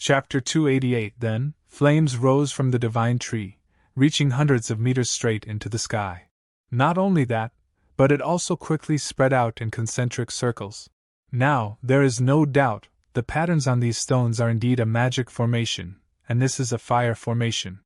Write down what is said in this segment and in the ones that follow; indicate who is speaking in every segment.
Speaker 1: Chapter 288. Then, flames rose from the divine tree, reaching hundreds of meters straight into the sky. Not only that, but it also quickly spread out in concentric circles. Now, there is no doubt, the patterns on these stones are indeed a magic formation, and this is a fire formation.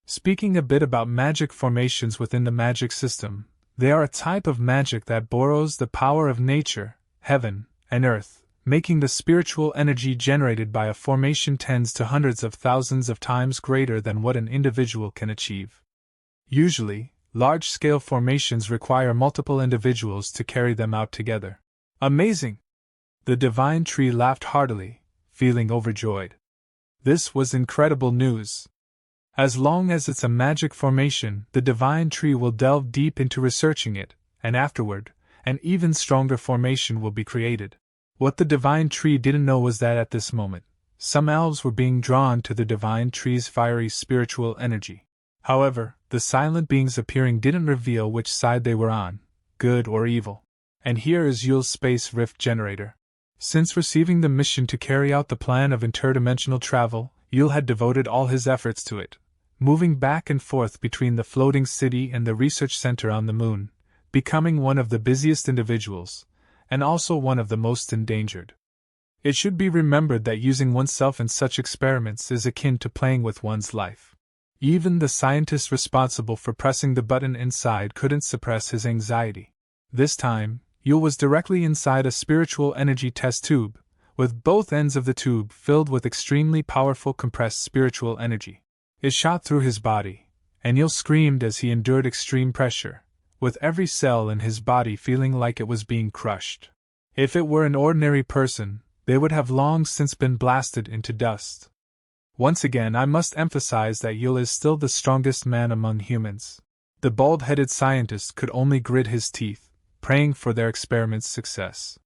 Speaker 1: Speaking a bit about magic formations within the magic system, they are a type of magic that borrows the power of nature, heaven, and earth, making the spiritual energy generated by a formation tens to hundreds of thousands of times greater than what an individual can achieve. Usually, large-scale formations require multiple individuals to carry them out together. Amazing! The divine tree laughed heartily, feeling overjoyed. This was incredible news. As long as it's a magic formation, the divine tree will delve deep into researching it, and afterward, an even stronger formation will be created. What the divine tree didn't know was that at this moment, some elves were being drawn to the divine tree's fiery spiritual energy. However, the silent beings appearing didn't reveal which side they were on, good or evil. And here is Yule's space rift generator. Since receiving the mission to carry out the plan of interdimensional travel, Yule had devoted all his efforts to it, moving back and forth between the floating city and the research center on the moon, becoming one of the busiest individuals, and also one of the most endangered. It should be remembered that using oneself in such experiments is akin to playing with one's life. Even the scientist responsible for pressing the button inside couldn't suppress his anxiety. This time, Yule was directly inside a spiritual energy test tube, with both ends of the tube filled with extremely powerful compressed spiritual energy. It shot through his body, and Yule screamed as he endured extreme pressure, with every cell in his body feeling like it was being crushed. If it were an ordinary person, they would have long since been blasted into dust. Once again, I must emphasize that Yule is still the strongest man among humans. The bald-headed scientist could only grit his teeth, praying for their experiment's success.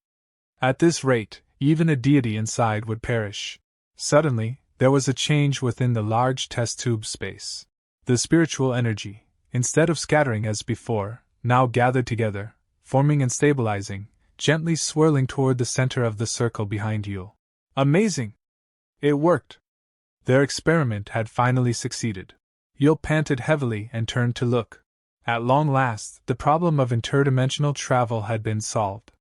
Speaker 1: At this rate, even a deity inside would perish. Suddenly, there was a change within the large test tube space. The spiritual energy, instead of scattering as before, now gathered together, forming and stabilizing, gently swirling toward the center of the circle behind Yule. Amazing! It worked! Their experiment had finally succeeded. Yule panted heavily and turned to look. At long last, the problem of interdimensional travel had been solved.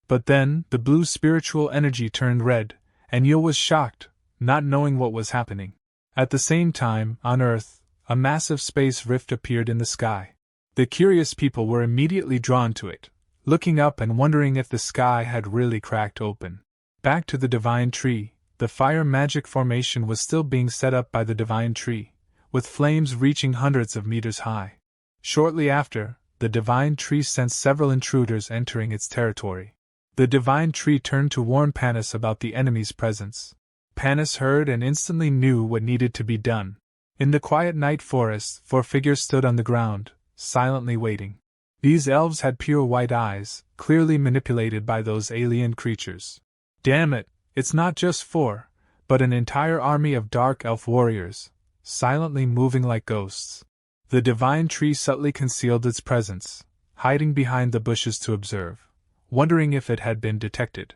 Speaker 1: But then, the blue spiritual energy turned red, and Yule was shocked, not knowing what was happening. At the same time, on Earth, a massive space rift appeared in the sky. The curious people were immediately drawn to it, looking up and wondering if the sky had really cracked open. Back to the divine tree, the fire magic formation was still being set up by the divine tree, with flames reaching hundreds of meters high. Shortly after, the divine tree sensed several intruders entering its territory. The divine tree turned to warn Panis about the enemy's presence. Panis heard and instantly knew what needed to be done. In the quiet night forest, 4 figures stood on the ground, silently waiting. These elves had pure white eyes, clearly manipulated by those alien creatures. Damn it, it's not just 4, but an entire army of dark elf warriors, silently moving like ghosts. The divine tree subtly concealed its presence, hiding behind the bushes to observe, wondering if it had been detected.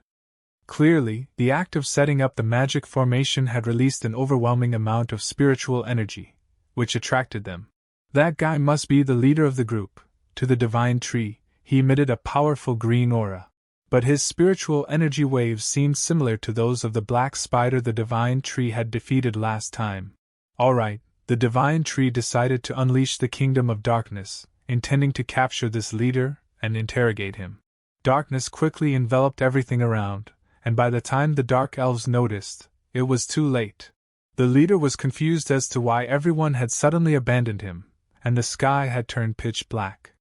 Speaker 1: Clearly, the act of setting up the magic formation had released an overwhelming amount of spiritual energy, which attracted them. That guy must be the leader of the group. To the divine tree, he emitted a powerful green aura. But his spiritual energy waves seemed similar to those of the black spider the divine tree had defeated last time. Alright, the divine tree decided to unleash the kingdom of darkness, intending to capture this leader and interrogate him. Darkness quickly enveloped everything around, and by the time the dark elves noticed, it was too late. The leader was confused as to why everyone had suddenly abandoned him, and the sky had turned pitch black.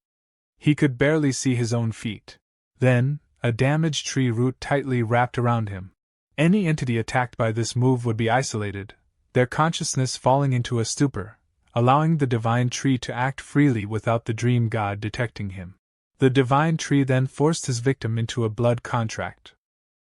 Speaker 1: He could barely see his own feet. Then, a damaged tree root tightly wrapped around him. Any entity attacked by this move would be isolated, their consciousness falling into a stupor, allowing the divine tree to act freely without the dream god detecting him. The divine tree then forced his victim into a blood contract.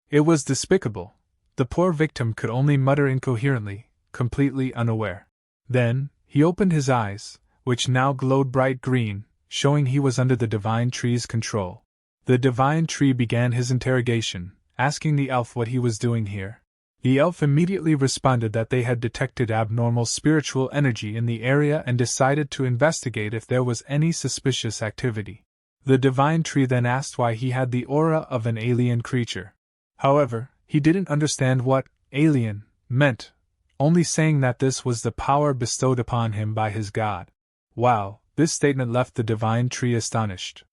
Speaker 1: It was despicable. The poor victim could only mutter incoherently, completely unaware. Then, he opened his eyes, which now glowed bright green, showing he was under the divine tree's control. The divine tree began his interrogation, asking the elf what he was doing here. The elf immediately responded that they had detected abnormal spiritual energy in the area and decided to investigate if there was any suspicious activity. The divine tree then asked why he had the aura of an alien creature. However, he didn't understand what alien meant, only saying that this was the power bestowed upon him by his god. Wow, this statement left the divine tree astonished.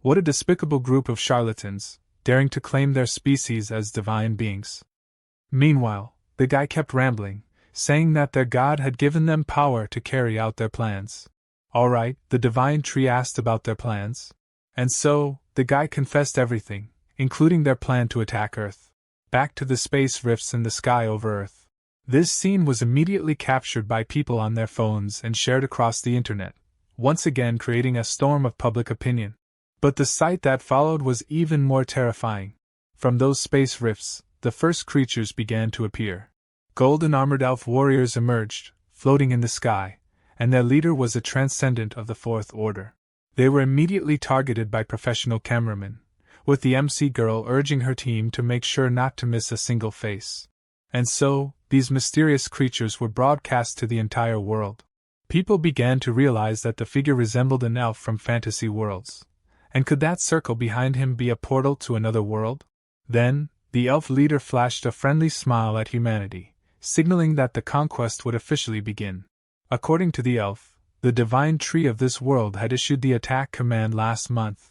Speaker 1: What a despicable group of charlatans, daring to claim their species as divine beings. Meanwhile, the guy kept rambling, saying that their god had given them power to carry out their plans. Alright, the divine tree asked about their plans. And so, the guy confessed everything, including their plan to attack Earth. Back to the space rifts in the sky over Earth. This scene was immediately captured by people on their phones and shared across the internet, once again creating a storm of public opinion. But the sight that followed was even more terrifying. From those space rifts, the first creatures began to appear. Golden armored elf warriors emerged, floating in the sky, and their leader was a transcendent of the Fourth Order. They were immediately targeted by professional cameramen, with the MC girl urging her team to make sure not to miss a single face. And so, these mysterious creatures were broadcast to the entire world. People began to realize that the figure resembled an elf from fantasy worlds. And could that circle behind him be a portal to another world? Then, the elf leader flashed a friendly smile at humanity, signaling that the conquest would officially begin. According to the elf, the divine tree of this world had issued the attack command last month,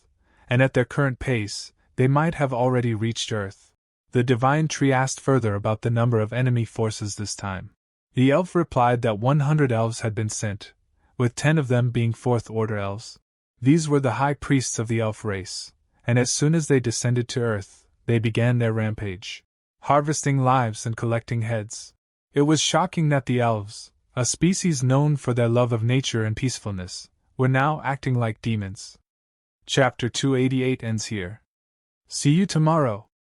Speaker 1: and at their current pace, they might have already reached Earth. The divine tree asked further about the number of enemy forces this time. The elf replied that 100 elves had been sent, with 10 of them being Fourth Order elves. These were the high priests of the elf race, and as soon as they descended to Earth, they began their rampage, harvesting lives and collecting heads. It was shocking that the elves, a species known for their love of nature and peacefulness, were now acting like demons. Chapter 288 ends here. See you tomorrow.